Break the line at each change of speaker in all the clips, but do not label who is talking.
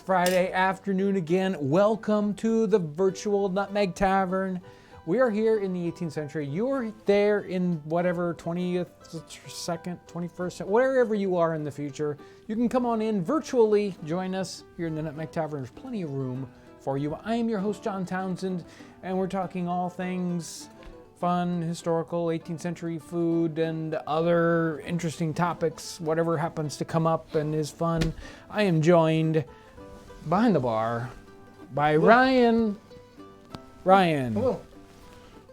Friday afternoon again. Welcome to the virtual Nutmeg Tavern. We are here in the 18th century. You're there in whatever 20th, 2nd, 21st, wherever you are in the future. You can come on in virtually, join us here in the Nutmeg Tavern. There's plenty of room for you. I am your host, John Townsend, and we're talking all things fun, historical, 18th century food, and other interesting topics, whatever happens to come up and is fun. I am joined behind the bar by Ryan.
Hello.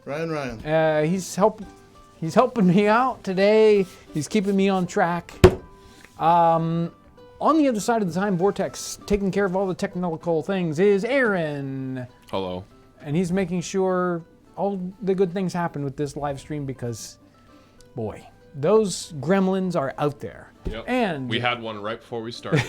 Ryan.
He's helping me out today. He's keeping me on track. On the other side of the time vortex, taking care of all the technical things, is Aaron.
Hello.
And he's making sure all the good things happen with this live stream because, boy, those gremlins are out there.
Yep.
And
we had one right before we started.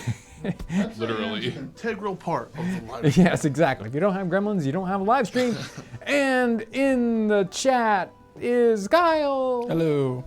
Literally.
An integral part of the live stream.
Yes, exactly. If you don't have gremlins, you don't have a live stream. And in the chat is Kyle.
Hello.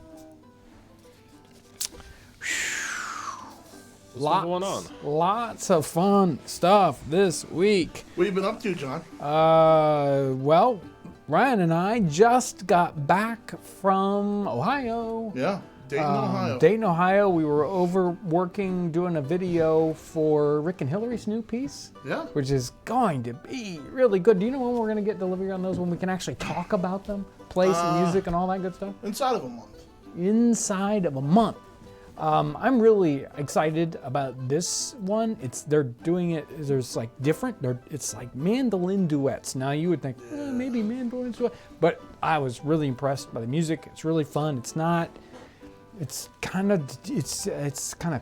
What's going on?
Lots of fun stuff this week.
What have you been up to, John?
Well, Ryan and I just got back from Ohio.
Yeah, Dayton, Ohio.
Dayton, Ohio. We were over working, doing a video for Rick and Hillary's new piece.
Yeah.
Which is going to be really good. Do you know when we're going to get delivery on those, when we can actually talk about them, play some music and all that good stuff?
Inside of a month.
Inside of a month. I'm really excited about this one. They're doing it. There's like different. It's like mandolin duets. Now you would think maybe mandolin duet, but I was really impressed by the music. It's really fun. It's not. It's kind of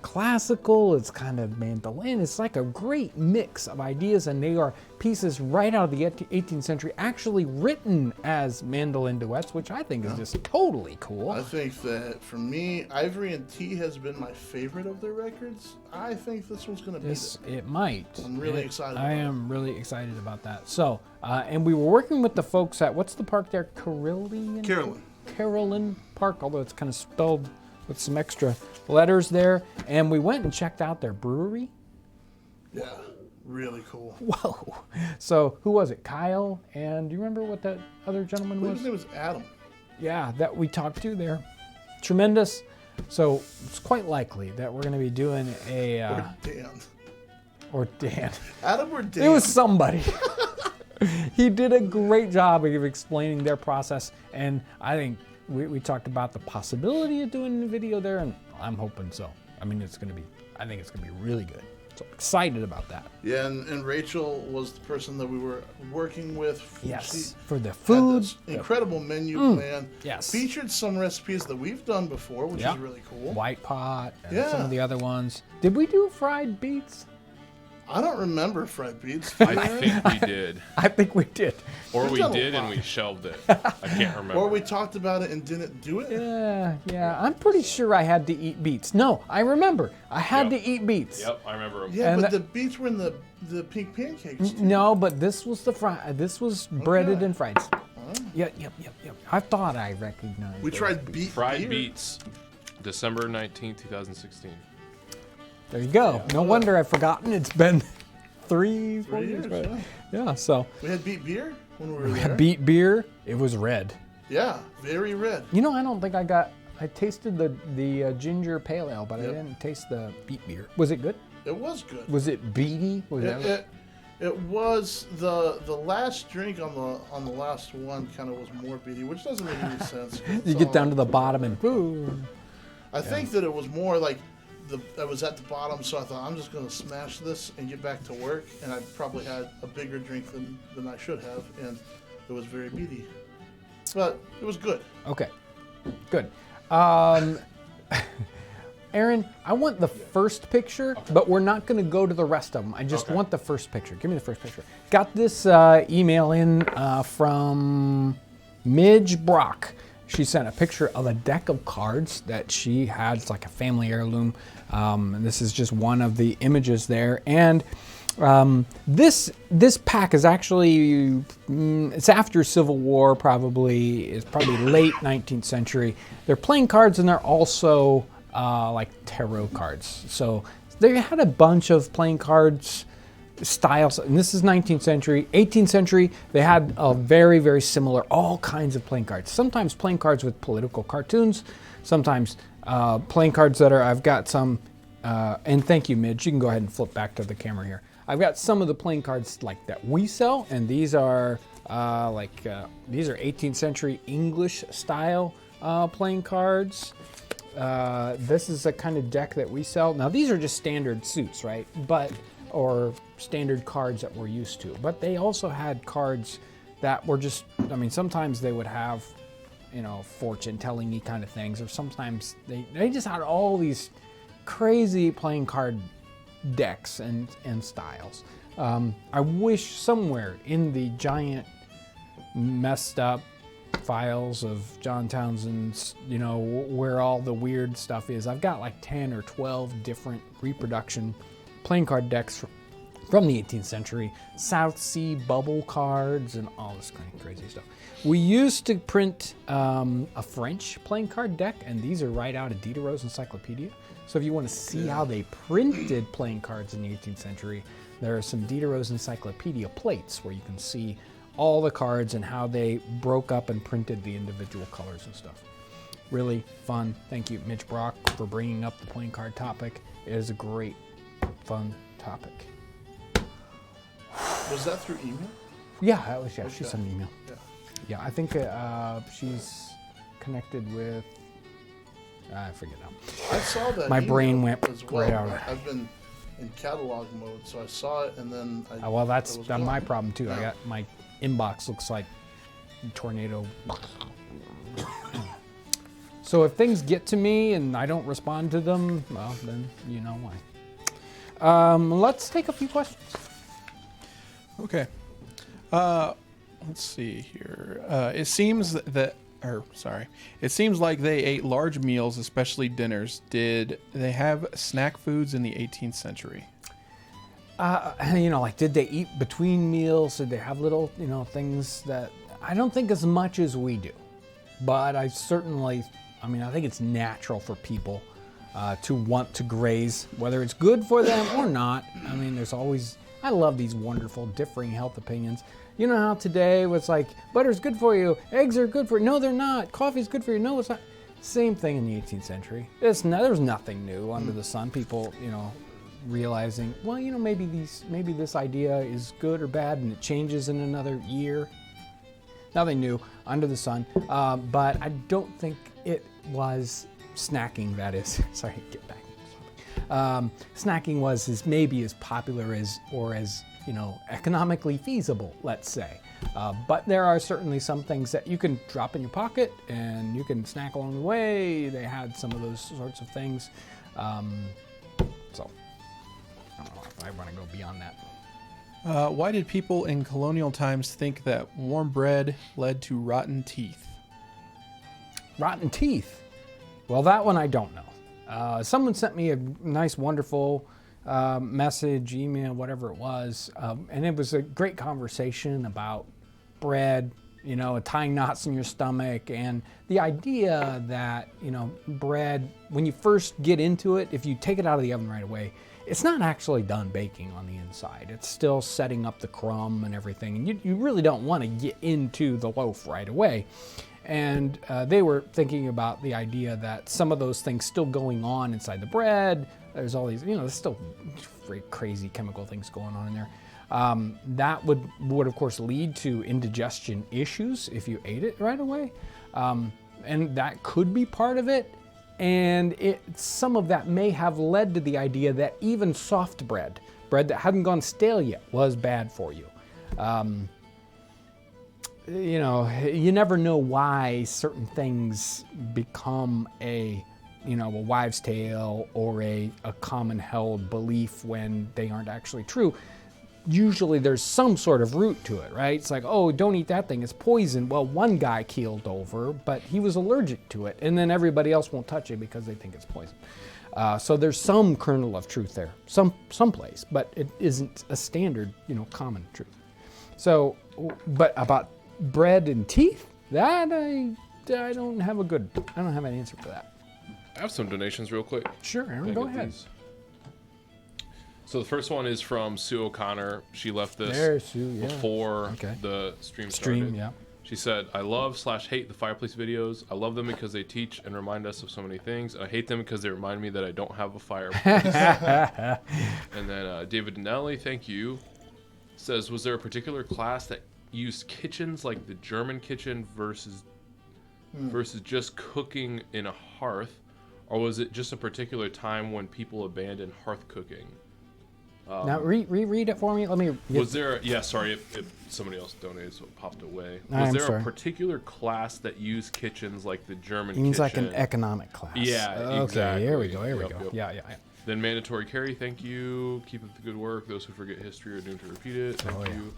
classical. It's kind of mandolin. It's like a great mix of ideas, and they are pieces right out of the 18th century, actually written as mandolin duets, which I think is just totally cool.
I think that for me, Ivory and Tea has been my favorite of their records. I think this one's going to be
It might.
I'm really excited.
I am really excited about that. So, and we were working with the folks at, what's the park there? Carolyn Park, although it's kind of spelled with some extra letters there. And we went and checked out their brewery.
Yeah, really cool.
Whoa. So who was it? Kyle, and do you remember what that other gentleman was?
His name was Adam.
Yeah, that we talked to there. Tremendous. So it's quite likely that we're going to be doing a... Or Dan.
Adam or Dan?
It was somebody. He did a great job of explaining their process, and I think we talked about the possibility of doing a video there, and I'm hoping so. I mean, I think it's gonna be really good. So excited about that.
Yeah, and Rachel was the person that we were working with.
Yes, for the food.
Had this incredible menu plan.
Yes.
Featured some recipes that we've done before, which is really cool.
White pot and some of the other ones. Did we do fried beets?
I don't remember fried beets.
I think we did.
I think we did.
Or we did and we shelved it. I can't remember.
Or we talked about it and didn't do it.
Yeah. I'm pretty sure I had to eat beets. No, I remember. I had to eat beets.
Yep, I remember them.
Yeah, but the beets were in the pink pancakes too.
No, but this was this was breaded and fried. Yep. I thought I recognized.
We tried
fried beets, December 19th, 2016.
There you go. No wonder I've forgotten. It's been 4 years. Yeah, so.
We had beet beer when we were there.
We had beet beer. It was red.
Yeah, very red.
You know, I don't think I tasted the ginger pale ale, but I didn't taste the beet beer. Was it good?
It was good.
Was it beety?
It was the last drink on the last one kind of was more beety, which doesn't make any sense.
You get down to the bottom and boom.
I think that it was more like I was at the bottom, so I thought I'm just going to smash this and get back to work, and I probably had a bigger drink than I should have, and it was very beety. But it was good.
Okay, good. Aaron, I want the first picture, but we're not going to go to the rest of them. I just want the first picture. Give me the first picture. Got this email in from Midge Brock. She sent a picture of a deck of cards that she had. It's like a family heirloom. And this is just one of the images there. And this pack is actually, it's after Civil War probably. It's probably late 19th century. They're playing cards and they're also like tarot cards. So they had a bunch of playing cards styles, and this is 19th century. 18th century, they had a very, very similar, all kinds of playing cards. Sometimes playing cards with political cartoons, sometimes playing cards that are, I've got some, and thank you, Midge, you can go ahead and flip back to the camera here. I've got some of the playing cards like that we sell, and these are these are 18th century English style playing cards. This is a kind of deck that we sell. Now these are just standard suits, right? Or standard cards that we're used to. But they also had cards that were just, I mean, sometimes they would have, you know, fortune telling-y kind of things, or sometimes they just had all these crazy playing card decks and styles. I wish somewhere in the giant messed up files of John Townsend's, you know, where all the weird stuff is, I've got like 10 or 12 different reproduction playing card decks from the 18th century, South Sea bubble cards, and all this kind of crazy stuff. We used to print a French playing card deck, and these are right out of Diderot's Encyclopedia. So if you want to see how they printed playing cards in the 18th century, there are some Diderot's Encyclopedia plates where you can see all the cards and how they broke up and printed the individual colors and stuff. Really fun. Thank you, Mitch Brock, for bringing up the playing card topic. It is a great, fun topic.
Was that through email?
Yeah, that was, yeah,
Okay.
she sent an email.
Yeah.
Yeah, I think she's connected with, I forget now.
I saw that.
My
email
brain went
as well.
right out.
I've been in catalog mode, so I saw it and then.
Well, that's
it was
my
gone.
problem too. I
Yeah.
got my inbox looks like a tornado. So if things get to me and I don't respond to them, well, then you know why. Let's take a few questions.
Okay. Let's see here. It seems it seems like they ate large meals, especially dinners. Did they have snack foods in the 18th century?
You know, like, did they eat between meals? Did they have little, you know, things that I don't think as much as we do, but I think it's natural for people to want to graze, whether it's good for them or not. I mean, I love these wonderful differing health opinions. You know how today was like, butter's good for you, eggs are good for you. No, they're not. Coffee's good for you. No, it's not. Same thing in the 18th century. There's nothing new under the sun. People, you know, realizing, well, you know, maybe this idea is good or bad, and it changes in another year. Nothing new under the sun. But I don't think it was snacking. That is, sorry, get back. Snacking was maybe as popular as you know, economically feasible, let's say. But there are certainly some things that you can drop in your pocket and you can snack along the way. They had some of those sorts of things. So I don't know if I want to go beyond that.
Why did people in colonial times think that warm bread led to rotten teeth?
Rotten teeth. Well, that one I don't know. Someone sent me a nice, wonderful message, email, whatever it was, and it was a great conversation about bread, you know, tying knots in your stomach, and the idea that, you know, bread, when you first get into it, if you take it out of the oven right away, it's not actually done baking on the inside. It's still setting up the crumb and everything, and you really don't want to get into the loaf right away. And they were thinking about the idea that some of those things still going on inside the bread. There's all these, you know, there's still very crazy chemical things going on in there. That would of course lead to indigestion issues if you ate it right away. And that could be part of it. And some of that may have led to the idea that even soft bread that hadn't gone stale yet, was bad for you. You know, you never know why certain things become a wives' tale or a common held belief when they aren't actually true. Usually there's some sort of root to it, right? It's like, oh, don't eat that thing, it's poison. Well, one guy keeled over, but he was allergic to it, and then everybody else won't touch it because they think it's poison. So there's some kernel of truth there, someplace, but it isn't a standard, common truth. So, but about bread and teeth, that I don't have an answer for that.
I have some donations real quick.
Sure, Aaron, go ahead.
So the first one is from Sue O'Connor. She left this
There's Sue, yeah.
before
Okay.
the stream started.
Stream, yeah.
She said, I love/hate the fireplace videos. I love them because they teach and remind us of so many things. I hate them because they remind me that I don't have a fireplace. And then David Donnelly, thank you, says, was there a particular class that used kitchens like the German kitchen versus just cooking in a hearth? Or was it just a particular time when people abandoned hearth cooking?
Now reread it for me. Let me.
Was there? Yeah, sorry if somebody else donated, so it popped away. Was
I'm
there
sorry.
a particular class that used kitchens like the German
It means
kitchen?
like an economic class.
Yeah,
Okay,
exactly.
here we go. Here we
Yep,
go.
yep.
Yeah.
Then mandatory carry, thank you. Keep up the good work. Those who forget history are doomed to repeat it. Thank you.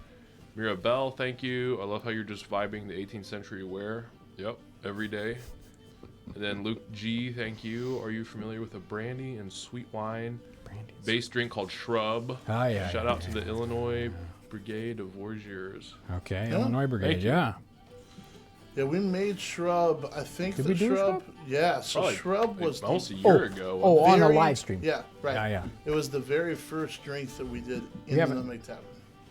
Mira Bell, thank you. I love how you're just vibing the 18th century wear. Yep, every day. And then Luke G, thank you. Are you familiar with a brandy and sweet wine based drink called Shrub?
Oh, yeah.
Shout out to the Illinois Brigade of Warriors.
Okay,
Yeah.
Illinois Brigade.
Thank you.
Yeah.
Yeah, we made Shrub. I think
Did
the
we do
Shrub.
Shrub?
Yeah, so
Probably
Shrub was
almost a
the
year ago.
Oh, on the
very-
live stream.
Yeah, right.
Yeah.
It was the very first drink that we did in the
haven't-
Nutmeg Tavern.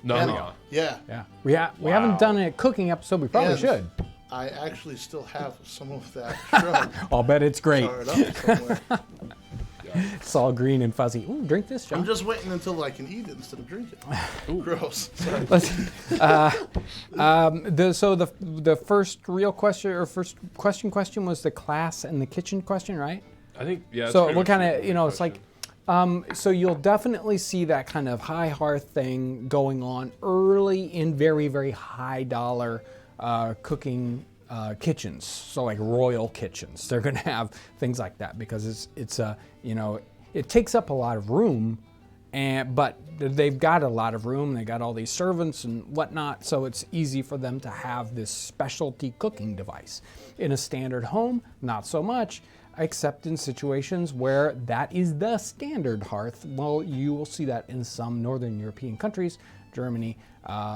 No,
And-
no.
Yeah,
Yeah. We haven't
Wow.
done a cooking episode. We probably
And
should.
I actually still have some of that Shrub
I'll bet it's great.
fired up somewhere.
It's all green and fuzzy. Ooh, drink this, John.
I'm just waiting until I can eat it instead of drink it. Gross. Sorry.
The first real question or first question was the class and the kitchen question, right?
I think, yeah.
So what kind of, it's like, so you'll definitely see that kind of high hearth thing going on early in very, very high dollar cooking kitchens. So like royal kitchens, they're going to have things like that because it takes up a lot of room, but they've got a lot of room. They got all these servants and whatnot, so it's easy for them to have this specialty cooking device. In a standard home, not so much, except in situations where that is the standard hearth. Well, you will see that in some Northern European countries, Germany,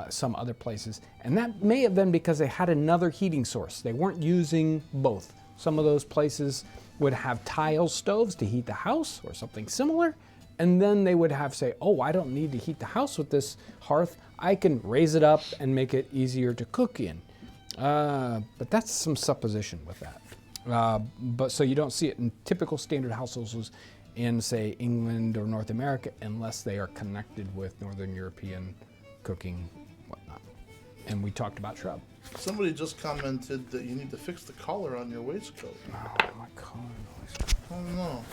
some other places. And that may have been because they had another heating source. They weren't using both. Some of those places would have tile stoves to heat the house or something similar. And then they would have say, oh, I don't need to heat the house with this hearth. I can raise it up and make it easier to cook in. But that's some supposition with that. But so you don't see it in typical standard households in, say, England or North America unless they are connected with Northern European cooking, whatnot. And we talked about Shrub.
Somebody just commented that you need to fix the collar on your waistcoat.
Oh, my God.
I don't know.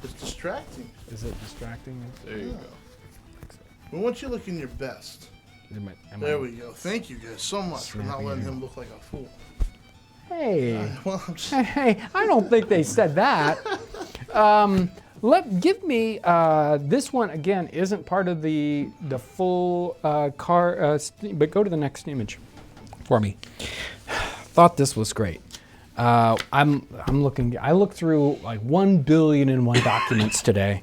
It's distracting.
Is it distracting?
There you
Yeah. We want you looking your best.
Am
There
I-
we go. Thank you guys so much for not
Snapping
letting
you.
him look like a fool.
Hey.
Well, I'm just,
Hey, I don't think they said that. Give me this one again. Isn't part of the full but go to the next image for me. Thought this was great. I'm looking. I looked through like 1 billion and one documents today,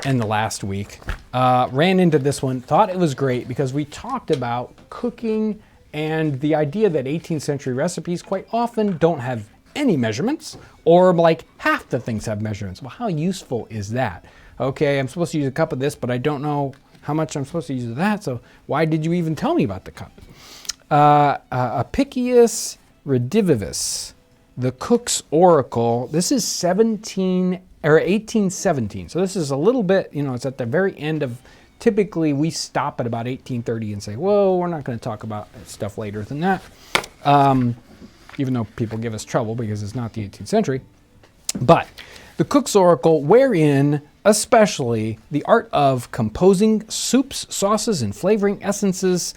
in the last week. Ran into this one. Thought it was great because we talked about cooking and the idea that 18th century recipes quite often don't have any measurements, or like half the things have measurements. Well, how useful is that? Okay, I'm supposed to use a cup of this, but I don't know how much I'm supposed to use of that, so why did you even tell me about the cup? Apicius Redivivus, the Cook's Oracle. This is 1817, so this is a little bit, it's at the very end of. Typically, we stop at about 1830 and say, whoa, we're not going to talk about stuff later than that. Even though people give us trouble because it's not the 18th century. But the Cook's Oracle, wherein especially the art of composing soups, sauces, and flavoring essences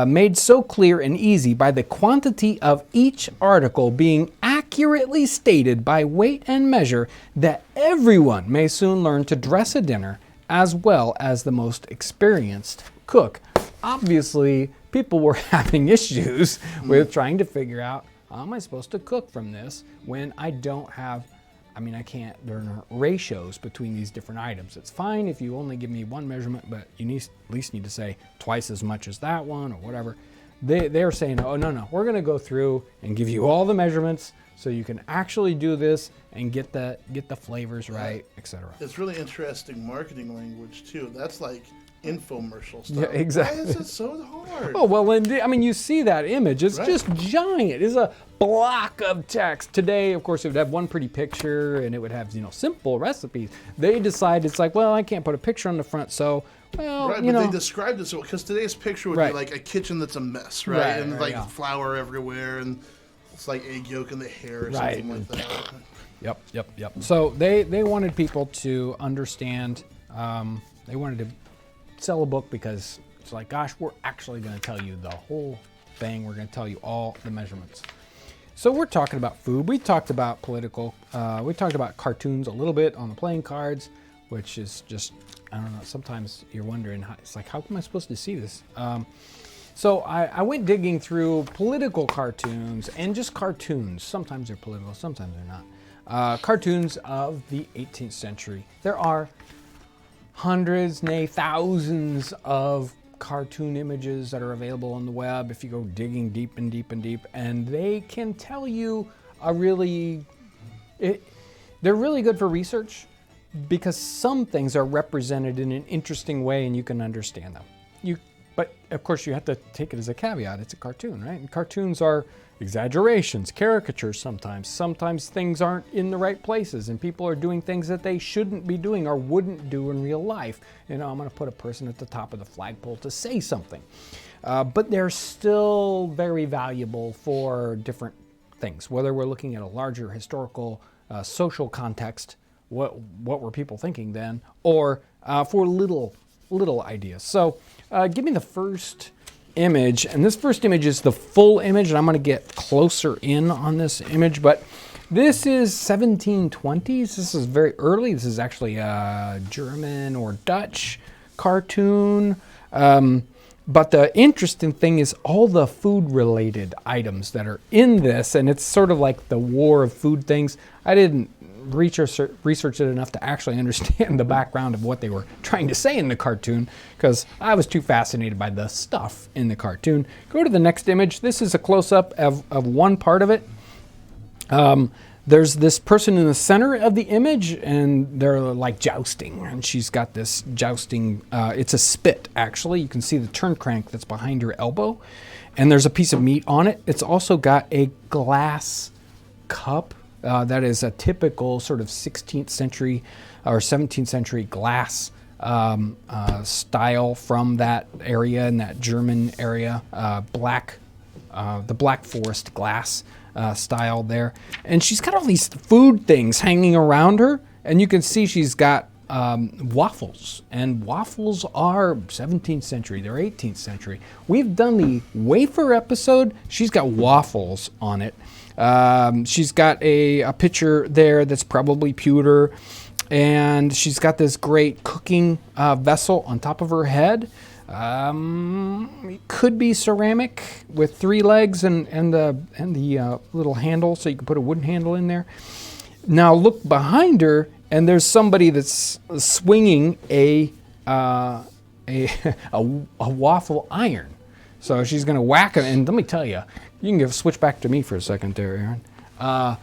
made so clear and easy by the quantity of each article being accurately stated by weight and measure that everyone may soon learn to dress a dinner as well as the most experienced cook. Obviously, people were having issues with trying to figure out, how am I supposed to cook from this when I don't have, there are ratios between these different items. It's fine if you only give me one measurement, but you at least need to say twice as much as that one or whatever. they're saying, oh, no, we're going to go through and give you all the measurements so you can actually do this and get the flavors right, etc.
It's really interesting marketing language too. That's like infomercial stuff.
Yeah, exactly.
Why is it so hard?
Oh, well, and you see that image. It's just giant. It's a block of text. Today, of course, it would have one pretty picture and it would have, simple recipes. They decide it's like, well, I can't put a picture on the front, so, well,
right, but they described it so, because today's picture would be like a kitchen that's a mess, right? And flour everywhere, and it's like egg yolk in the hair or something like that.
Yep. So they wanted people to understand, they wanted to sell a book because it's like, gosh, we're actually going to tell you the whole thing. We're going to tell you all the measurements. So we're talking about food. We talked about political. We talked about cartoons a little bit on the playing cards, which is just, I don't know, sometimes you're wondering, it's like, how am I supposed to see this? So I went digging through political cartoons and just cartoons. Sometimes they're political, sometimes they're not. Cartoons of the 18th century. There are hundreds, nay, thousands of cartoon images that are available on the web if you go digging deep and deep and deep, and they can tell you they're really good for research because some things are represented in an interesting way and you can understand them. But of course you have to take it as a caveat. It's a cartoon, right? And cartoons are exaggerations, caricatures sometimes. Sometimes things aren't in the right places and people are doing things that they shouldn't be doing or wouldn't do in real life. I'm going to put a person at the top of the flagpole to say something. But they're still very valuable for different things, whether we're looking at a larger historical, social context, what were people thinking then, or for little ideas. So give me the first image, and this first image is the full image, and I'm going to get closer in on this image, but this is 1720s. This is very early. This is actually a German or Dutch cartoon. But the interesting thing is all the food-related items that are in this, and it's sort of like the war of food things. I didn't research it enough to actually understand the background of what they were trying to say in the cartoon because I was too fascinated by the stuff in the cartoon. Go to the next image. This is a close-up of one part of it. There's this person in the center of the image and they're like jousting, and she's got this jousting, it's a spit actually. You can see the turn crank that's behind her elbow, and there's a piece of meat on it. It's also got a glass cup that is a typical sort of 16th century or 17th century glass style from that area, in that German area, the Black Forest glass style there. And she's got all these food things hanging around her, and you can see she's got waffles, and waffles are 17th century, they're 18th century. We've done the wafer episode. She's got waffles on it. She's got a picture there that's probably pewter, and she's got this great cooking vessel on top of her head. It could be ceramic with 3 legs and the little handle, so you can put a wooden handle in there. Now look behind her, and there's somebody that's swinging a waffle iron. So she's going to whack it, and let me tell you, you can switch back to me for a second there, Aaron.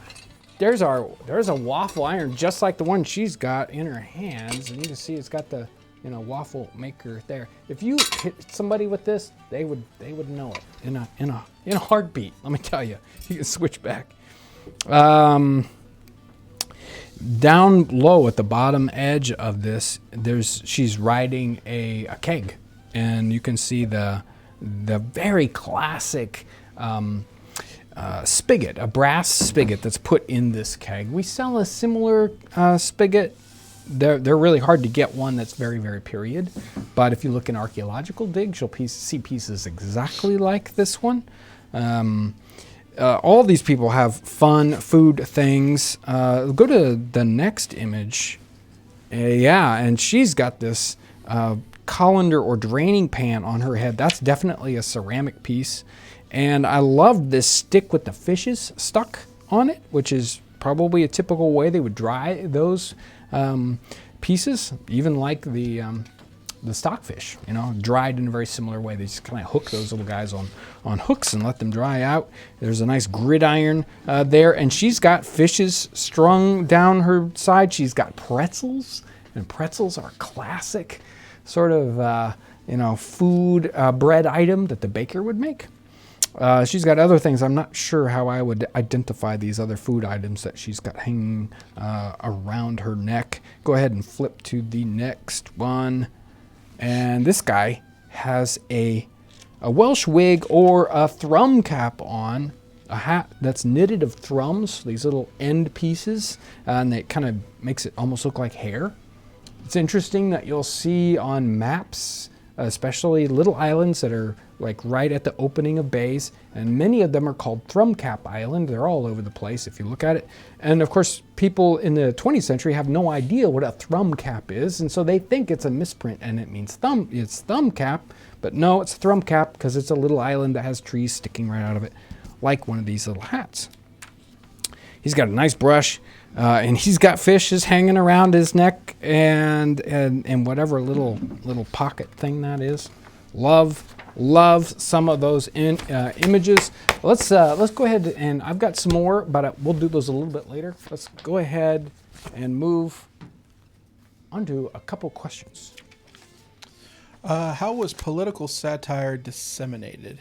There's a waffle iron just like the one she's got in her hands, and you can see it's got the waffle maker there. If you hit somebody with this, they would know it in a heartbeat. Let me tell you. You can switch back. Down low at the bottom edge of this, she's riding a keg, and you can see the very classic spigot, a brass spigot that's put in this keg. We sell a similar spigot. They're really hard to get one that's very, very period. But if you look in archaeological digs, you'll see pieces exactly like this one. All these people have fun food things. Go to the next image. And she's got this colander or draining pan on her head. That's definitely a ceramic piece. And I love this stick with the fishes stuck on it, which is probably a typical way they would dry those pieces, even like the the stockfish, dried in a very similar way. They just kind of hook those little guys on hooks and let them dry out. There's a nice gridiron there, and she's got fishes strung down her side. She's got pretzels, and pretzels are a classic sort of food bread item that the baker would make. She's got other things. I'm not sure how I would identify these other food items that she's got hanging around her neck. Go ahead and flip to the next one. And this guy has a Welsh wig or a thrum cap on, a hat that's knitted of thrums, these little end pieces, and it kind of makes it almost look like hair. It's interesting that you'll see on maps, especially little islands that are like right at the opening of bays, and many of them are called Thrum Cap Island. They're all over the place if you look at it. And of course, people in the 20th century have no idea what a thrum cap is, and so they think it's a misprint and it means thumb. It's thumb cap, but no, it's a thrum cap because it's a little island that has trees sticking right out of it, like one of these little hats. He's got a nice brush, and he's got fishes hanging around his neck and whatever little pocket thing that is. Love some of those images. Let's go ahead, and I've got some more, but we'll do those a little bit later. Let's go ahead and move on to a couple questions.
How was political satire disseminated?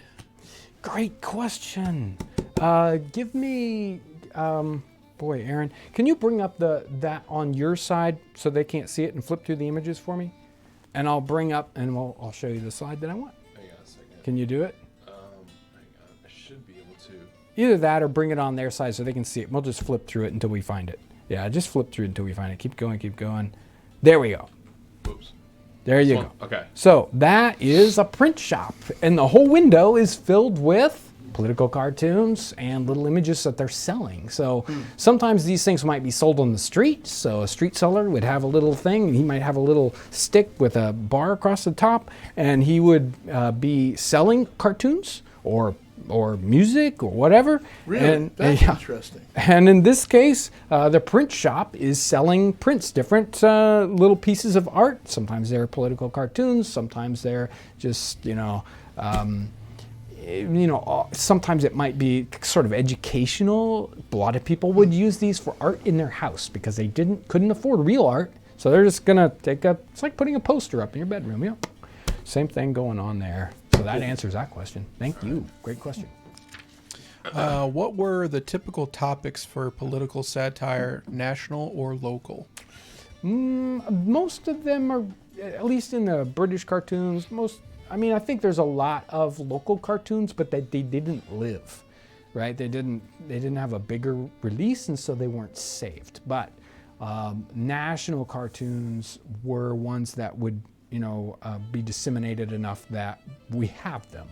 Great question. Give me, boy, Aaron, can you bring up that on your side so they can't see it and flip through the images for me? And I'll bring up, and I'll show you the slide that I want.
Hang on a second.
Can you do it?
Hang on. I should be able to.
Either that or bring it on their side so they can see it. We'll just flip through it until we find it. Yeah, just flip through it until we find it. Keep going, keep going. There we go.
Oops.
There you go.
Okay.
So that is a print shop, and the whole window is filled with political cartoons and little images that they're selling. So sometimes these things might be sold on the street. So a street seller would have a little thing, and he might have a little stick with a bar across the top, and he would be selling cartoons or music or whatever.
Really? That's interesting.
And in this case, the print shop is selling prints, different little pieces of art. Sometimes they're political cartoons. Sometimes they're just, sometimes it might be sort of educational. A lot of people would use these for art in their house because they couldn't afford real art. So they're just gonna it's like putting a poster up in your bedroom, Same thing going on there. So that answers that question. Thank you. Great question.
What were the typical topics for political satire, national or local?
Most of them are, at least in the British cartoons, I think there's a lot of local cartoons, but they didn't live, right? They didn't have a bigger release, and so they weren't saved. But national cartoons were ones that would, be disseminated enough that we have them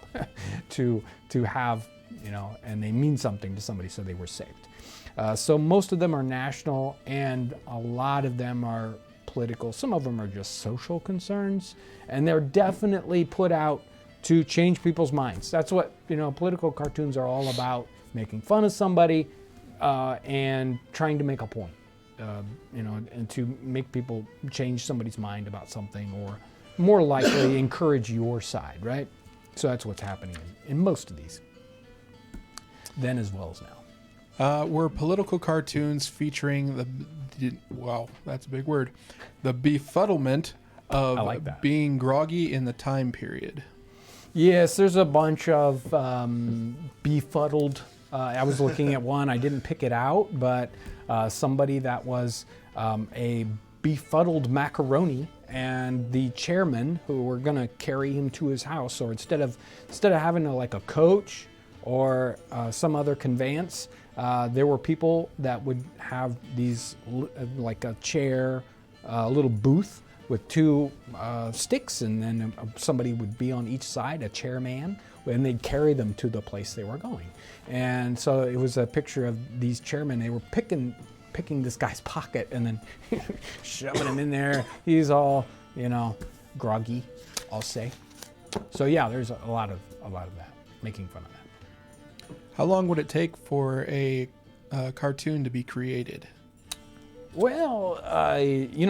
to have, and they mean something to somebody, so they were saved. So most of them are national, and a lot of them are political. Some of them are just social concerns, and they're definitely put out to change people's minds. That's what political cartoons are all about: making fun of somebody and trying to make a point, and to make people change somebody's mind about something, or more likely encourage your side, right? So that's what's happening in most of these, then as well as now.
Were political cartoons featuring that's a big word, the befuddlement of being groggy in the time period?
Yes, there's a bunch of befuddled. I was looking at one, I didn't pick it out, but somebody that was a befuddled macaroni, and the chairman who were going to carry him to his house, or instead of having like a coach or some other conveyance, there were people that would have these, like a chair, a little booth with two sticks, and then somebody would be on each side, a chairman, and they'd carry them to the place they were going. And so it was a picture of these chairmen. They were picking this guy's pocket and then shoving him in there. He's all, groggy, I'll say. So yeah, there's a lot of that, making fun of that.
How long would it take for a cartoon to be created?
Well,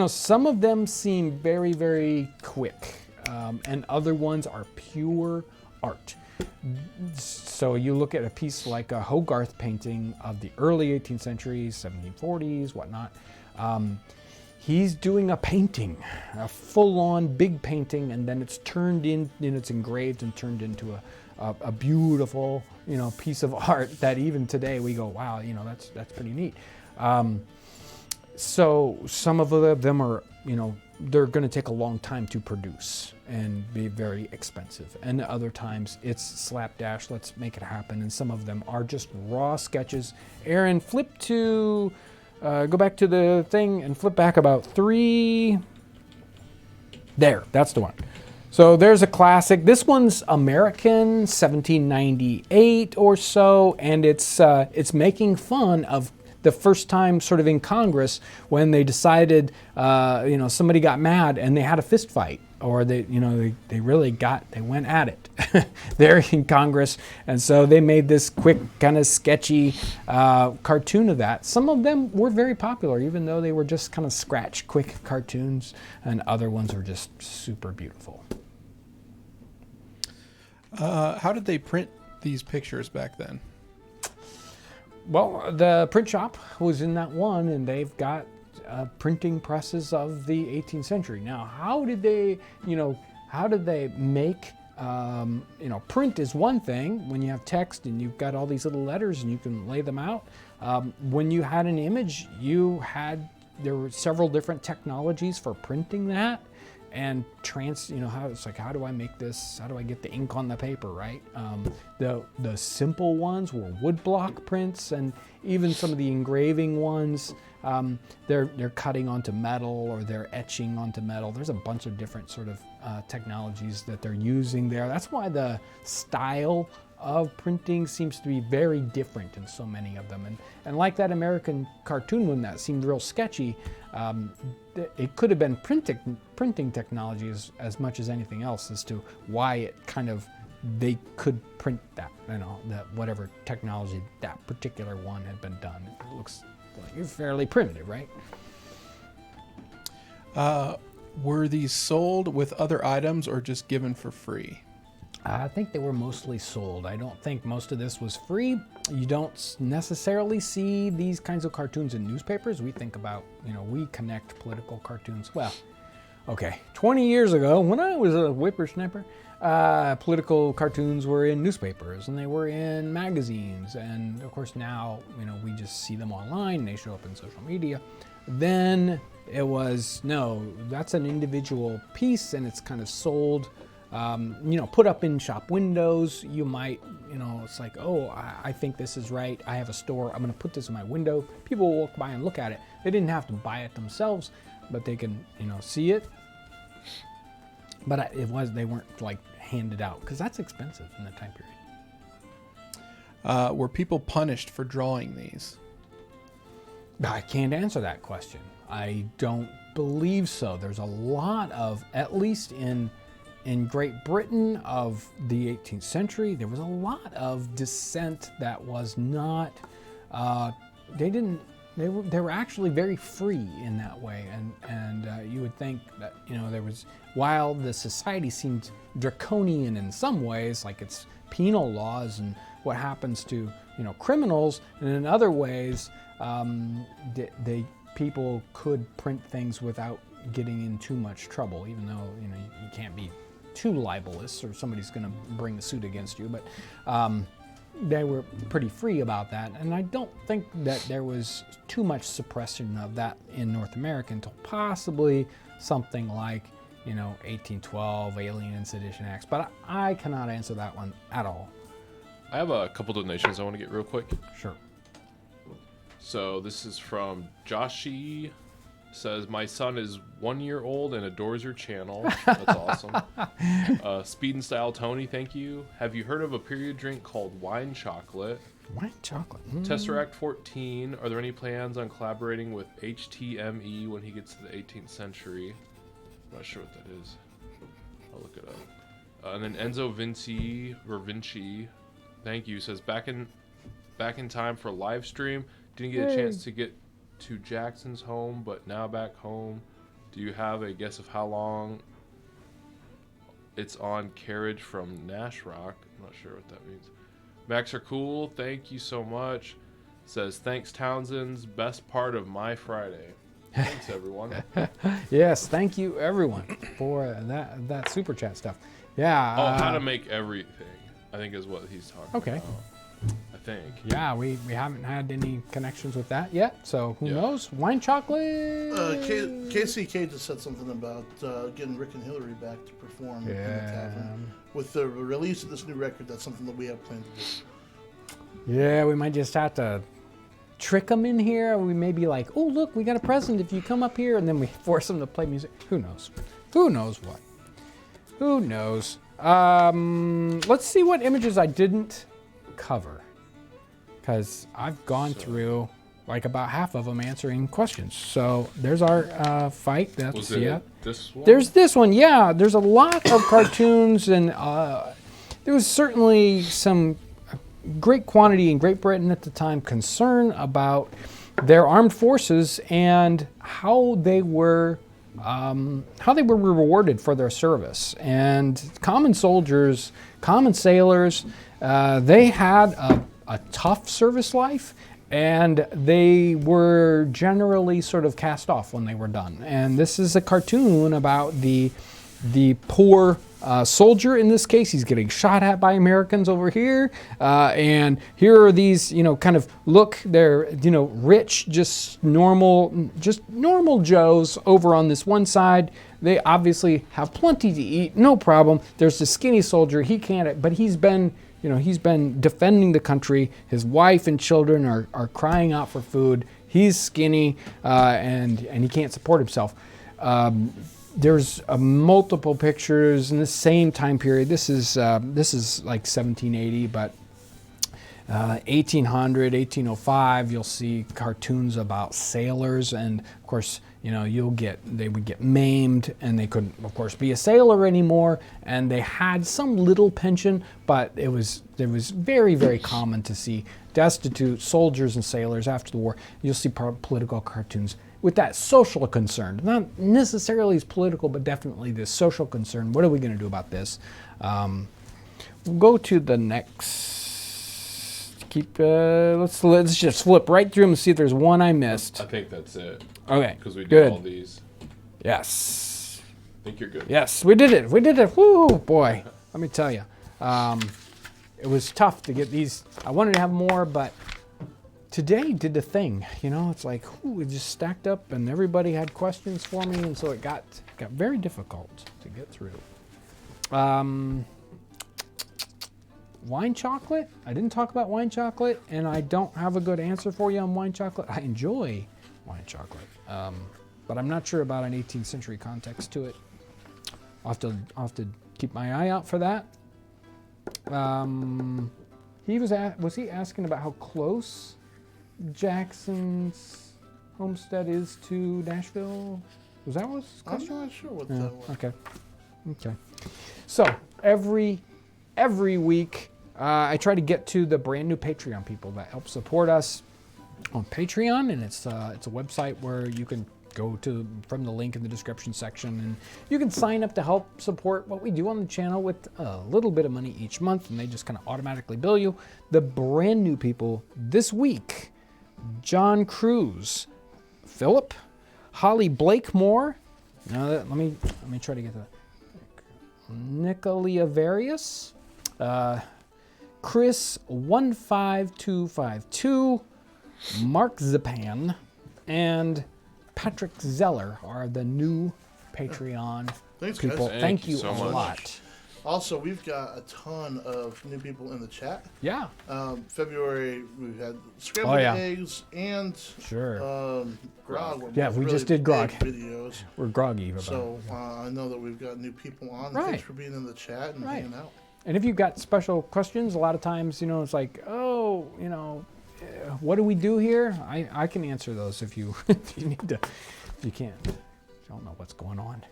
some of them seem very, very quick. and other ones are pure art. So you look at a piece like a Hogarth painting of the early 18th century, 1740s, whatnot. He's doing a painting, a full-on big painting, and then it's turned in, it's engraved and turned into a beautiful, piece of art that even today we go, wow, that's pretty neat. So some of them are, they're going to take a long time to produce and be very expensive. And other times it's slapdash, let's make it happen. And some of them are just raw sketches. Aaron, go back to the thing and flip back about 3. There, that's the one. So there's a classic. This one's American, 1798 or so, and it's making fun of the first time sort of in Congress when they decided, somebody got mad and they had a fist fight, or they went at it there in Congress. And so they made this quick kind of sketchy cartoon of that. Some of them were very popular, even though they were just kind of scratch quick cartoons, and other ones were just super beautiful.
How did they print these pictures back then?
Well, the print shop was in that one, and they've got printing presses of the 18th century. Now, how did they make, print is one thing when you have text and you've got all these little letters and you can lay them out. When you had an image, there were several different technologies for printing that. And how do I make this? How do I get the ink on the paper, right? The simple ones were woodblock prints, and even some of the engraving ones, they're cutting onto metal or they're etching onto metal. There's a bunch of different sort of technologies that they're using there. That's why the style of printing seems to be very different in so many of them. And like that American cartoon one that seemed real sketchy, it could have been printing technology as much as anything else as to why they could print that, that whatever technology that particular one had been done. It looks like fairly primitive, right?
Were these sold with other items or just given for free?
I think they were mostly sold. I don't think most of this was free. You don't necessarily see these kinds of cartoons in newspapers. We think about, we connect political cartoons. Well, okay, 20 years ago, when I was a whippersnapper, political cartoons were in newspapers and they were in magazines. And of course now, we just see them online and they show up in social media. Then it was, no, that's an individual piece and it's kind of sold. Put up in shop windows. You might, it's like, oh, I think this is right. I have a store. I'm going to put this in my window. People will walk by and look at it. They didn't have to buy it themselves, but they can, see it. But they weren't like handed out because that's expensive in that time period.
Were people punished for drawing these?
I can't answer that question. I don't believe so. There's a lot of, at least in Great Britain of the 18th century, there was a lot of dissent that was not, they were actually very free in that way. And you would think that, there was, while the society seemed draconian in some ways, like it's penal laws and what happens to, criminals, and in other ways, people could print things without getting in too much trouble, even though, you can't be too libelous or somebody's going to bring a suit against you, but they were pretty free about that. And I don't think that there was too much suppression of that in North America until possibly something like, 1812 Alien and Sedition Acts, but I cannot answer that one at all.
I have a couple donations I want to get real quick.
Sure.
So this is from Joshi. Says, my son is 1 year old and adores your channel. That's awesome. Speed and Style Tony, thank you. Have you heard of a period drink called wine chocolate?
Wine chocolate.
Tesseract 14. Are there any plans on collaborating with HTME when he gets to the 18th century? I'm not sure what that is. I'll look it up. And then Enzo Vinci, thank you. Says, back in time for live stream. Didn't get a chance to get to Jackson's home, but now back home. Do you have a guess of how long It's on carriage from Nash Rock. I'm not sure what that means. Max are cool. Thank you so much. Says, thanks, Townsends. Best part of my Friday. Thanks, everyone.
Yes, thank you everyone for that super chat stuff. Yeah.
Oh, how to make everything, I think is what he's talking
Okay.
about. I think.
Yeah, we haven't had any connections with that yet, so who
Yeah.
knows? Wine chocolate.
KCK just said something about getting Rick and Hillary back to perform in the tavern. With the release of this new record, that's something that we have planned to do.
Yeah, we might just have to trick them in here. We may be like, oh, look, we got a present if you come up here, and then we force them to play music. Who knows? Who knows what? Who knows? Let's see what images I didn't cover, because I've gone through like about half of them answering questions. So there's our fight. That's
Was it this one?
There's this one. Yeah, there's a lot of cartoons, and there was certainly some great quantity in Great Britain at the time concern about their armed forces and how they were rewarded for their service. And common soldiers, common sailors, they had a tough service life, and they were generally sort of cast off when they were done. And this is a cartoon about the poor soldier. In this case, he's getting shot at by Americans over here, and here are these, kind of they're, rich, just normal Joes over on this one side. They obviously have plenty to eat, no problem. There's the skinny soldier. He can't, but he's been defending the country. His wife and children are crying out for food. He's skinny, and he can't support himself. There's multiple pictures in the same time period. This is like 1780, but 1800, 1805, you'll see cartoons about sailors, and of course, they would get maimed, and they couldn't, of course, be a sailor anymore, and they had some little pension, but it was very, very common to see destitute soldiers and sailors after the war. You'll see political cartoons with that social concern, not necessarily as political, but definitely this social concern. What are we going to do about this? We'll go to the next. Let's just flip right through them and see if there's one I missed.
I think that's it.
Okay,
Because we did
good.
all these.
Yes.
I think you're good.
Yes, we did it. Woo, boy. Let me tell you. It was tough to get these. I wanted to have more, but today did the thing. It's like, it just stacked up, and everybody had questions for me, and so it got very difficult to get through. Wine chocolate? I didn't talk about wine chocolate, and I don't have a good answer for you on wine chocolate. I enjoy wine chocolate, but I'm not sure about an 18th century context to it. I'll have to keep my eye out for that. Was he asking about how close Jackson's homestead is to Nashville? Was that what his question?
I'm not sure what that was.
Okay. So every week, I try to get to the brand new Patreon people that help support us on Patreon, and it's a website where you can go to from the link in the description section, and you can sign up to help support what we do on the channel with a little bit of money each month, and they just kind of automatically bill you. The brand new people this week: John Cruz, Philip, Holly Blakemore. Now let me try to get the Nicolia Various, Chris 15252, Mark Zapan, and Patrick Zeller are the new Patreon
Thanks,
people.
guys.
Thank you
so
a
much.
lot.
Also, we've got a ton of new people in the chat.
Yeah,
February, we've had scrambled eggs and
sure.
grog. were
Yeah,
both
we
really
just did grog.
big videos.
We're groggy about
So
it.
I know that we've got new people on.
Right.
Thanks for being in the chat and hanging out.
And if you've got special questions, a lot of times, it's like, what do we do here? I can answer those if you need to. If you can't. You don't know what's going on.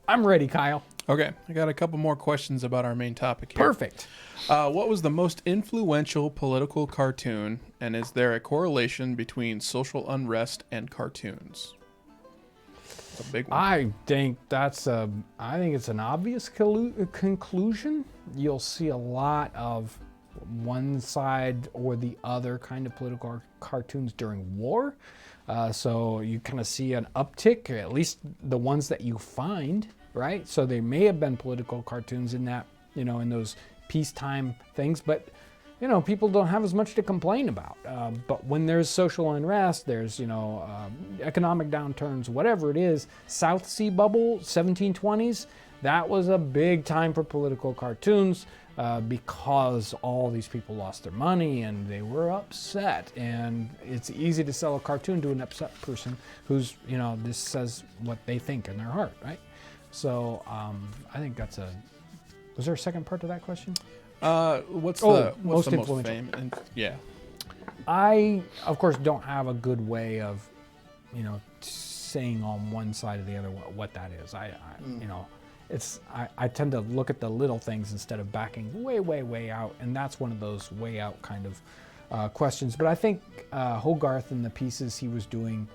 I'm ready, Kyle.
Okay, I got a couple more questions about our main topic here.
Perfect.
What was the most influential political cartoon, and is there a correlation between social unrest and cartoons? It's a big one.
I think it's an obvious conclusion. You'll see a lot of one side or the other kind of political cartoons during war. So you kind of see an uptick, at least the ones that you find, right? So they may have been political cartoons in that, in those peacetime things, but people don't have as much to complain about. But when there's social unrest, there's, economic downturns, whatever it is, South Sea Bubble, 1720s, that was a big time for political cartoons because all these people lost their money and they were upset. And it's easy to sell a cartoon to an upset person who's, this says what they think in their heart, right? So I think was there a second part to that question?
What's the most
influential?
famous? Yeah.
I, of course, don't have a good way of, saying on one side or the other what that is. I tend to look at the little things instead of backing way, way, way out, and that's one of those way out kind of questions. But I think Hogarth and the pieces he was doing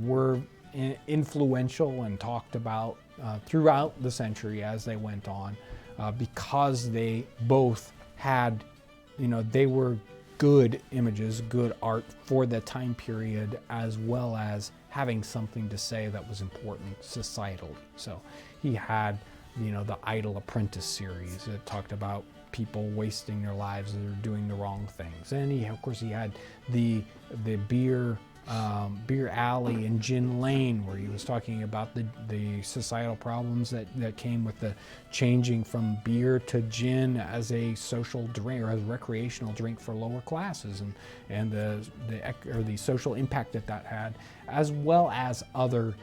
were influential and talked about throughout the century as they went on. Because they both had, they were good images, good art for the time period, as well as having something to say that was important societally. So he had, the Idle Apprentice series that talked about people wasting their lives or doing the wrong things. And he had the beer alley in Gin Lane, where he was talking about the societal problems that came with the changing from beer to gin as a social drink or as a recreational drink for lower classes, and the social impact that had, as well as other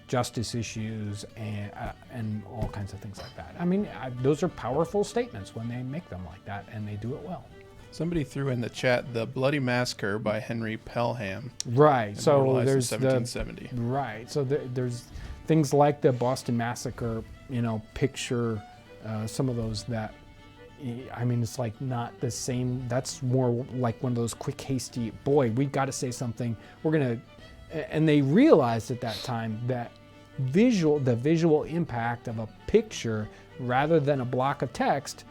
justice issues and all kinds of things like that. I mean, those are powerful statements when they make them like that, and they do it well.
Somebody threw in the chat The Bloody Massacre by Henry Pelham.
Right. So there's
1770.
Right. So there's things like the Boston Massacre, picture, some of those that, it's like not the same. That's more like one of those quick, hasty, boy, we got to say something. And they realized at that time that the visual impact of a picture rather than a block of text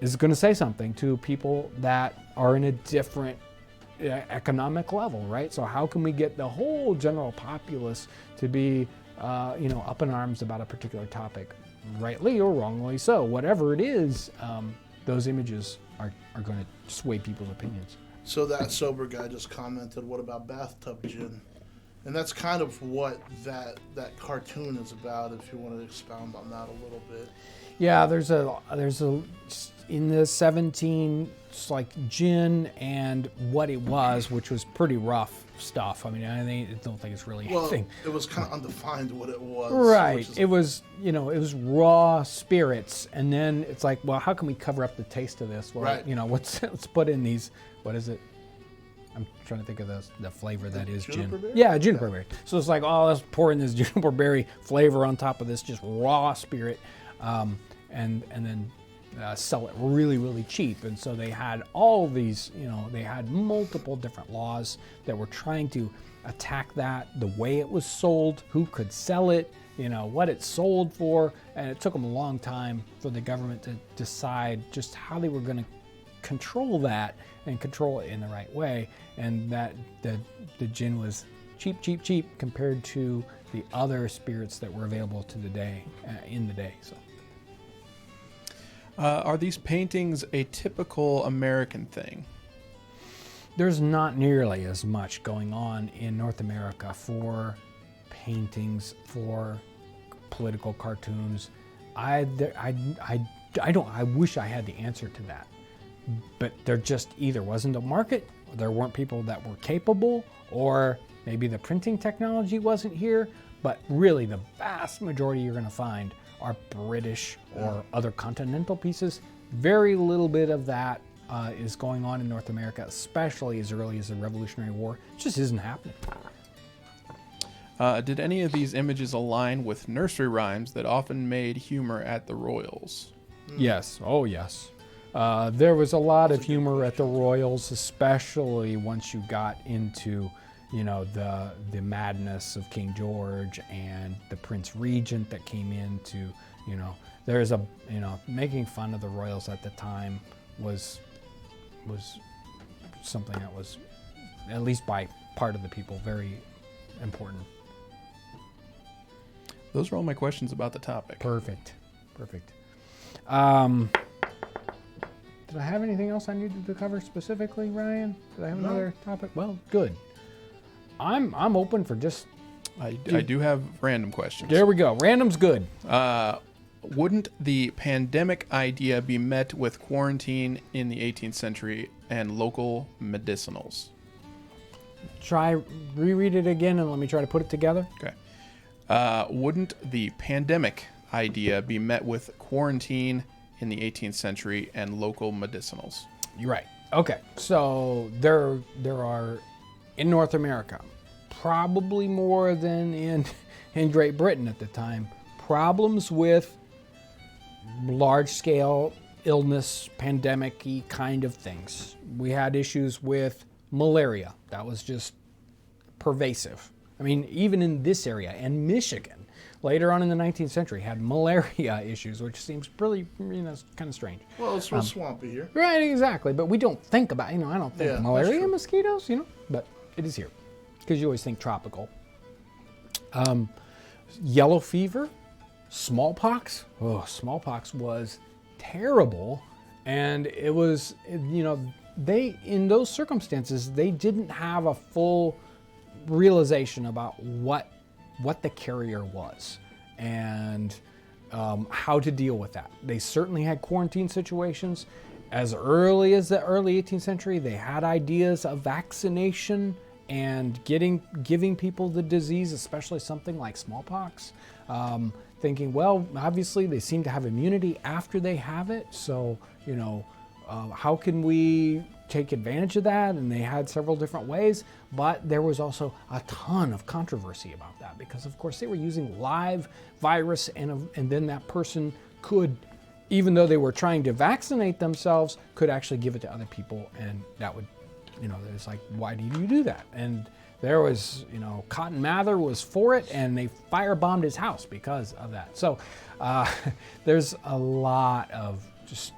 is going to say something to people that are in a different economic level, right? So how can we get the whole general populace to be, up in arms about a particular topic, rightly or wrongly so? Whatever it is, those images are going to sway people's opinions.
So that sober guy just commented, what about bathtub gin? And that's kind of what that cartoon is about, if you want to expound on that a little bit.
Yeah, there's a in the 17, it's like gin and what it was, which was pretty rough stuff. I don't think it's really anything.
It was kind of undefined what it was.
Right. It was, it was raw spirits, and then it's like, well, how can we cover up the taste of this? Well,
right.
let's put in these. What is it? I'm trying to think of the flavor that is gin.
Berry?
Yeah, juniper berry. So it's like, let's pour in this juniper berry flavor on top of this just raw spirit, and then sell it really, really cheap. And so they had all these, they had multiple different laws that were trying to attack that, the way it was sold, who could sell it, what it sold for. And it took them a long time for the government to decide just how they were going to control that and control it in the right way. And that the gin was cheap compared to the other spirits that were available to the day in the day. So.
Are these paintings a typical American thing?
There's not nearly as much going on in North America for paintings, for political cartoons. I wish I had the answer to that, but there just either wasn't a market, or there weren't people that were capable, or maybe the printing technology wasn't here. But really, the vast majority you're going to find are British or other continental pieces. Very little bit of that is going on in North America, especially as early as the Revolutionary War. It just isn't happening.
Did any of these images align with nursery rhymes that often made humor at the Royals?
Yes. Oh, yes. There was a lot of humor at the Royals, especially once you got into the madness of King George and the Prince Regent that came in to, there's a, making fun of the royals at the time was something that was, at least by part of the people, very important.
Those are all my questions about the topic.
Perfect. Did I have anything else I needed to cover specifically, Ryan? Did I have another topic? Well, good. I'm open for just...
I do have random questions.
There we go. Random's good.
Wouldn't the pandemic idea be met with quarantine in the 18th century and local medicinals?
Reread it again and let me try to put it together.
Okay. Wouldn't the pandemic idea be met with quarantine in the 18th century and local medicinals?
You're right. Okay. So there are, in North America, probably more than in Great Britain at the time, problems with large-scale illness, pandemic-y kind of things. We had issues with malaria. That was just pervasive. I mean, even in this area, and Michigan, later on in the 19th century, had malaria issues, which seems really, kind of strange.
Well, it's real swampy here.
Right, exactly. But we don't think about, I don't think
Yeah,
malaria
that's true.
mosquitoes, but it is here because you always think tropical. Yellow fever, smallpox. Oh, smallpox was terrible. And it was, in those circumstances, they didn't have a full realization about what the carrier was and how to deal with that. They certainly had quarantine situations. As early as the early 18th century, they had ideas of vaccination and giving people the disease, especially something like smallpox. Thinking, well, obviously they seem to have immunity after they have it, so how can we take advantage of that? And they had several different ways, but there was also a ton of controversy about that because, of course, they were using live virus, and then that person could, even though they were trying to vaccinate themselves, could actually give it to other people, and that would, it's like, why do you do that? And there was, Cotton Mather was for it, and they firebombed his house because of that. So there's a lot of just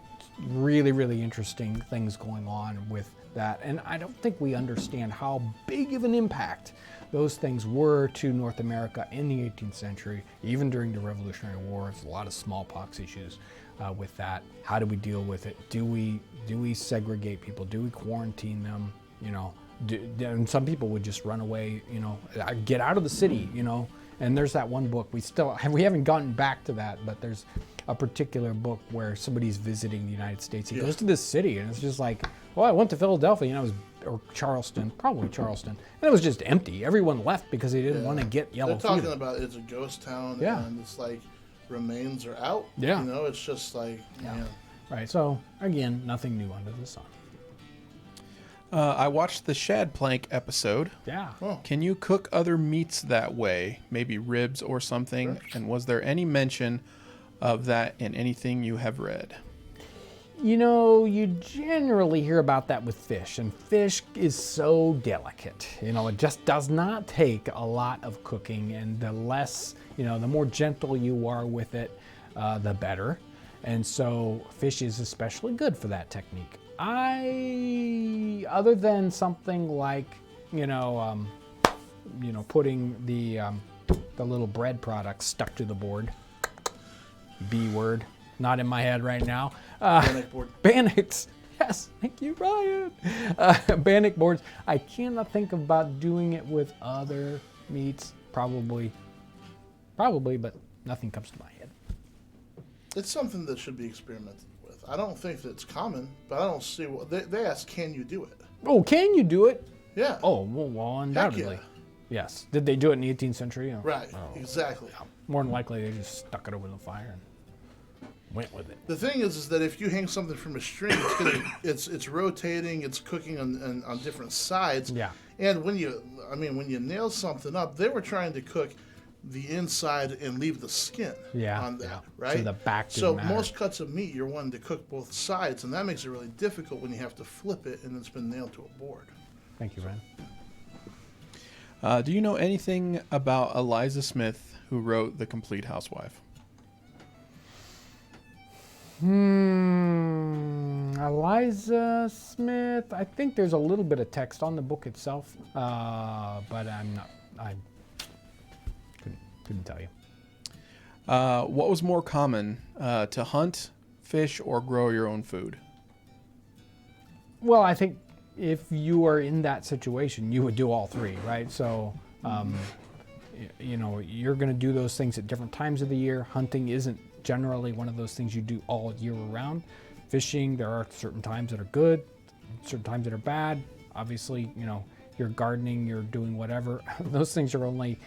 really, really interesting things going on with that. And I don't think we understand how big of an impact those things were to North America in the 18th century, even during the Revolutionary War. There's a lot of smallpox issues with that. How do we deal with it? Do we segregate people? Do we quarantine them? And some people would just run away, get out of the city, And there's that one book we haven't gotten back to that, but there's a particular book where somebody's visiting the United States. He goes to this city, and it's just like, well, I went to Philadelphia, or Charleston, probably Charleston, and it was just empty. Everyone left because they didn't want to get yellow fever.
They're talking about it's a ghost town, and it's like remains are out.
Yeah.
It's just like, man.
Right. So again, nothing new under the sun.
I watched the shad plank episode.
Yeah.
Oh.
Can you cook other meats that way? Maybe ribs or something?
Sure.
And was there any mention of that in anything you have read?
You generally hear about that with fish, and fish is so delicate. It just does not take a lot of cooking, and the less, the more gentle you are with it, the better. And so fish is especially good for that technique. Other than something like, putting the little bread product stuck to the board. B word, not in my head right now.
Bannock board.
Bannocks. Yes, thank you, Ryan. Bannock boards. I cannot think about doing it with other meats. Probably, but nothing comes to my head.
It's something that should be experimented with. I don't think that it's common, but I don't see what they ask. Can you do it?
Oh, can you do it?
Yeah.
Oh, well, undoubtedly.
yeah.
Yes. Did they do it in the 18th century?
Right.
Oh.
Exactly.
More than likely, they just stuck it over the fire and went with it.
The thing is that if you hang something from a string, it's rotating, it's cooking on different sides.
Yeah.
And when you nail something up, they were trying to cook the inside and leave the skin on that, right?
So the back didn't
So
matter.
most cuts of meat, you're wanting to cook both sides, and that makes it really difficult when you have to flip it and it's been nailed to a board.
Thank you, Ryan.
Do you know anything about Eliza Smith, who wrote The Complete Housewife?
Eliza Smith. I think there's a little bit of text on the book itself, but I couldn't tell you.
What was more common, to hunt, fish, or grow your own food?
Well, I think if you are in that situation, you would do all three, right? So, you're going to do those things at different times of the year. Hunting isn't generally one of those things you do all year round. Fishing, there are certain times that are good, certain times that are bad. Obviously, you're gardening, you're doing whatever. Those things are only,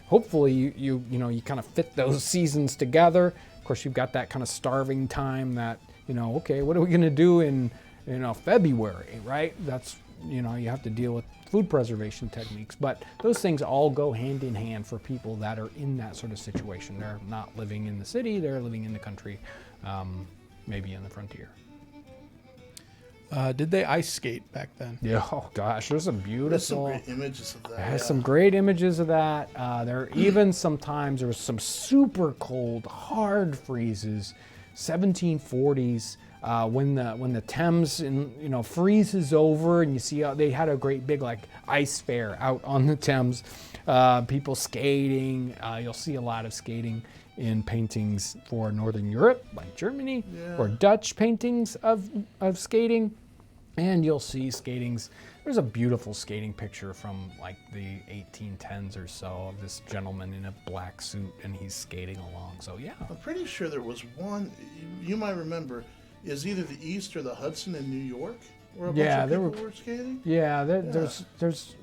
hopefully you kind of fit those seasons together. Of course, you've got that kind of starving time that, okay, what are we going to do in February, right? That's, you have to deal with food preservation techniques, but those things all go hand in hand for people that are in that sort of situation. They're not living in the city, they're living in the country, maybe in the frontier.
Did they ice skate back then?
Yeah, oh gosh, there's some beautiful.
There's some great images of that.
There's some great images of that. There are even sometimes there was some super cold, hard freezes, 1740s. When the Thames freezes over, and you see they had a great big ice fair out on the Thames, people skating. You'll see a lot of skating in paintings for Northern Europe, like Germany, or Dutch paintings of skating, and you'll see skatings. There's a beautiful skating picture from the 1810s or so of this gentleman in a black suit, and he's skating along. So yeah,
I'm pretty sure there was one you might remember. Is either the East or the Hudson in New York where a bunch of people were skating?
Yeah, there's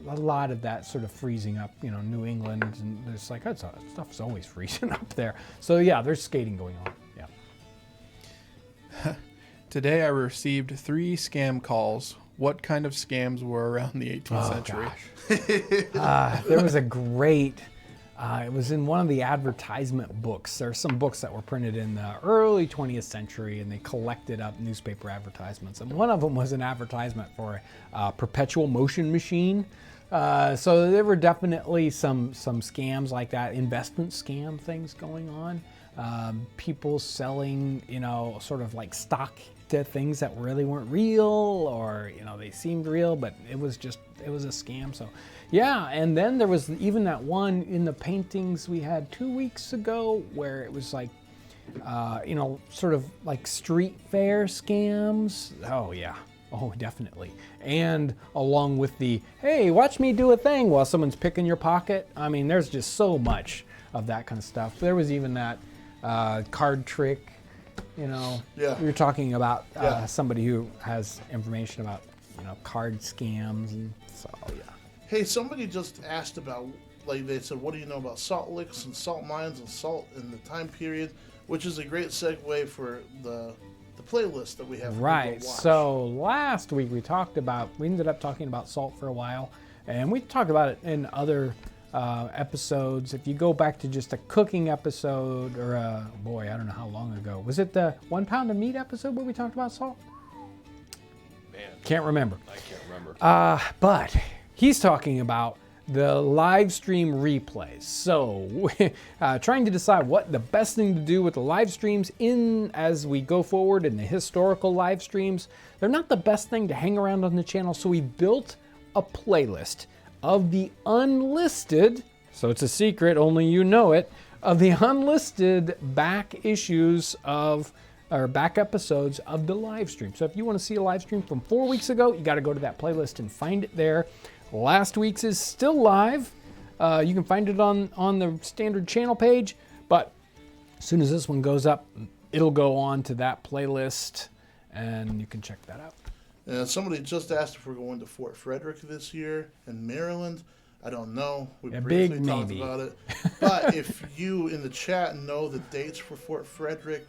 a lot of that sort of freezing up, New England, and there's stuff's always freezing up there. So yeah, there's skating going on. Yeah.
Today I received 3 scam calls. What kind of scams were around the 18th century?
There was a great. It was in one of the advertisement books. There are some books that were printed in the early 20th century, and they collected up newspaper advertisements. And one of them was an advertisement for a perpetual motion machine. So there were definitely some scams like that, investment scam things going on. People selling, sort of like stock to things that really weren't real, or they seemed real, but it was a scam. So yeah, and then there was even that one in the paintings we had 2 weeks ago where it was sort of like street fair scams. Oh yeah, oh definitely. And along with the, hey, watch me do a thing while someone's picking your pocket. I mean, there's just so much of that kind of stuff. There was even that card trick. You're talking about somebody who has information about card scams, and so yeah.
Hey, somebody just asked about, they said, what do you know about salt licks and salt mines and salt in the time period, which is a great segue for the playlist that we have.
Right. So last week we ended up talking about salt for a while, and we talked about it in other episodes. If you go back to just a cooking episode, or I don't know how long ago. Was it the 1 pound of meat episode where we talked about salt?
Man.
Can't remember.
I can't remember.
But he's talking about the live stream replays. So trying to decide what the best thing to do with the live streams as we go forward in the historical live streams. They're not the best thing to hang around on the channel. So we built a playlist of the unlisted, so it's a secret, only you know it, of the unlisted back episodes of the live stream. So if you want to see a live stream from 4 weeks ago, you got to go to that playlist and find it there. Last week's is still live. You can find it on the standard channel page, but as soon as this one goes up, it'll go on to that playlist, and you can check that out.
Somebody just asked if we're going to Fort Frederick this year in Maryland. I don't know. We briefly talked about it. But if you in the chat know the dates for Fort Frederick,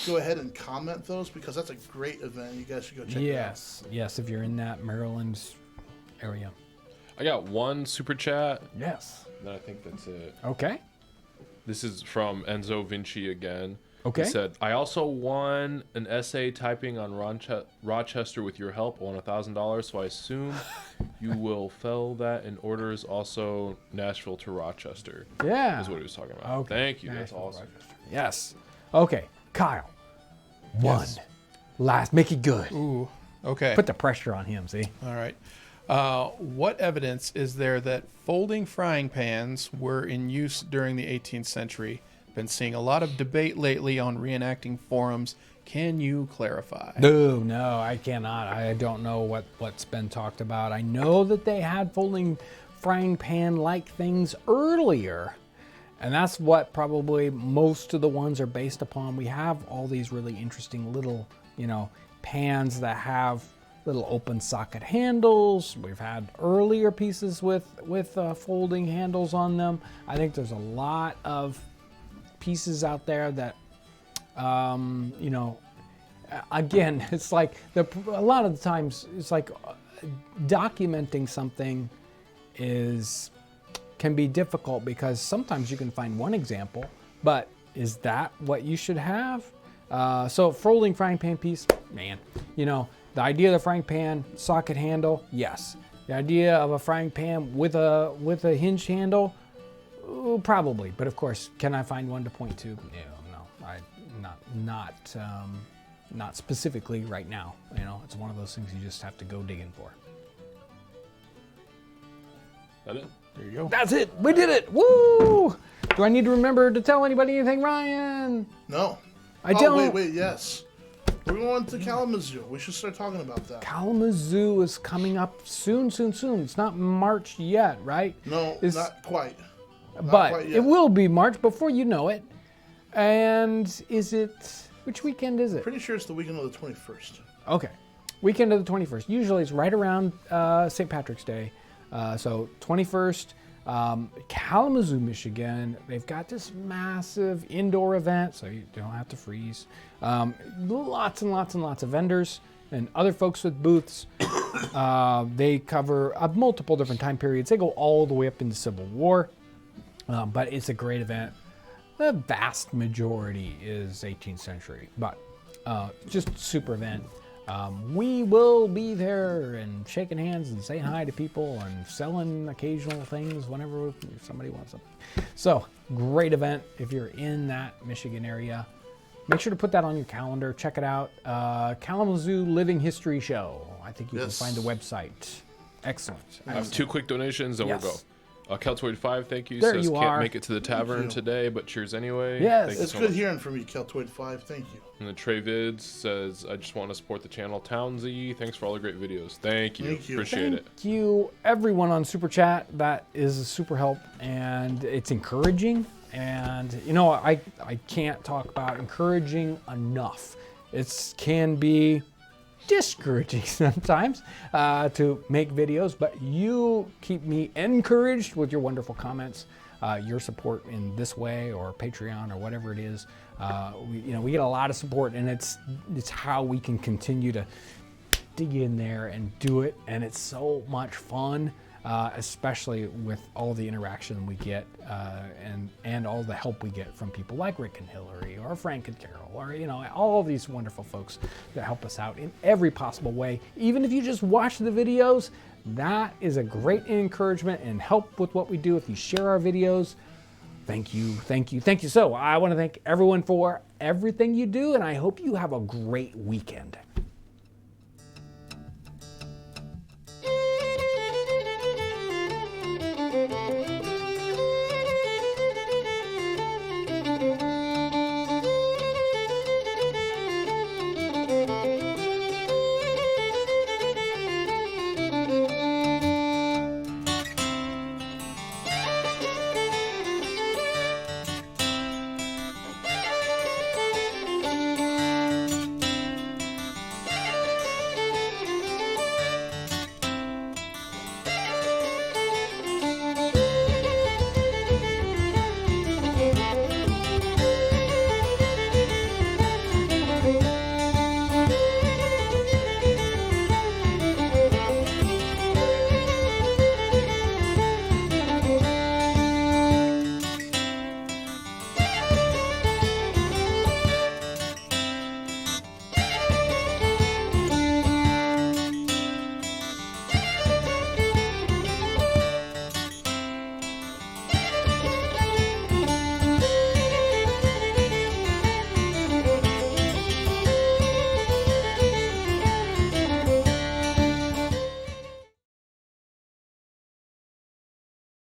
go ahead and comment those, because that's a great event. You guys should go check it out.
Yes, if you're in that Maryland area.
I got one super chat.
Yes.
And I think that's it.
Okay.
This is from Enzo Vinci again.
Okay.
He said, I also won an essay typing on Rochester with your help. I won $1,000, so I assume you will fill that in orders. Also, Nashville to Rochester.
Yeah.
Is what he was talking about.
Okay.
Thank you. That's
Nashville,
awesome.
Rochester. Yes. Okay, Kyle. One.
Yes.
Last. Make it good.
Ooh. Okay.
Put the pressure on him, see?
All right. What evidence is there that folding frying pans were in use during the 18th century? Been seeing a lot of debate lately on reenacting forums. Can you clarify?
No, I cannot. I don't know what's been talked about. I know that they had folding frying pan-like things earlier, and that's what probably most of the ones are based upon. We have all these really interesting little, pans that have little open socket handles. We've had earlier pieces with folding handles on them. I think there's a lot of pieces out there that, again, it's like a lot of the times it's like documenting something can be difficult because sometimes you can find one example, but is that what you should have? So folding frying pan piece, man, the idea of the frying pan socket handle, yes. The idea of a frying pan with a hinged handle, probably. But of course, can I find one to point to? No, not specifically right now. It's one of those things you just have to go digging for.
That it?
There you go.
That's it. We did it. Woo! Do I need to remember to tell anybody anything, Ryan?
No.
I don't.
Wait, yes. We're going to Kalamazoo. We should start talking about that.
Kalamazoo is coming up soon. It's not March yet, right?
No, not quite.
But
quite yet.
it will be March before you know it. And which weekend is it?
Pretty sure it's the weekend of the 21st.
Okay. Weekend of the 21st. Usually it's right around St. Patrick's Day. So 21st, Kalamazoo, Michigan. They've got this massive indoor event, so you don't have to freeze. Lots and lots and lots of vendors and other folks with booths. They cover multiple different time periods. They go all the way up into Civil War, but it's a great event. The vast majority is 18th century, but just super event. We will be there and shaking hands and saying hi to people and selling occasional things whenever somebody wants them. So, great event if you're in that Michigan area. Make sure to put that on your calendar. Check it out. Kalamazoo Living History Show. I think you can find the website. Excellent.
I have 2 quick donations, then we'll go. Keltoid5, thank you.
There
Says
you
can't
are.
make it to the tavern today, but cheers anyway.
Yes.
Thank you
It's
so
good
much.
hearing from you, Keltoid5. Thank you.
And then Trey Vids says, I just want to support the channel. Townsy, thanks for all the great videos. Thank you.
Thank you.
Appreciate it.
Thank you, everyone on Super Chat. That is a super help, and it's encouraging. And I can't talk about encouraging enough. It can be discouraging sometimes to make videos, but you keep me encouraged with your wonderful comments, your support in this way or Patreon or whatever it is. We get a lot of support, and it's how we can continue to dig in there and do it, and it's so much fun. Especially with all the interaction we get and all the help we get from people like Rick and Hillary or Frank and Carol or all of these wonderful folks that help us out in every possible way. Even if you just watch the videos, that is a great encouragement and help with what we do. If you share our videos, thank you. So I want to thank everyone for everything you do, and I hope you have a great weekend.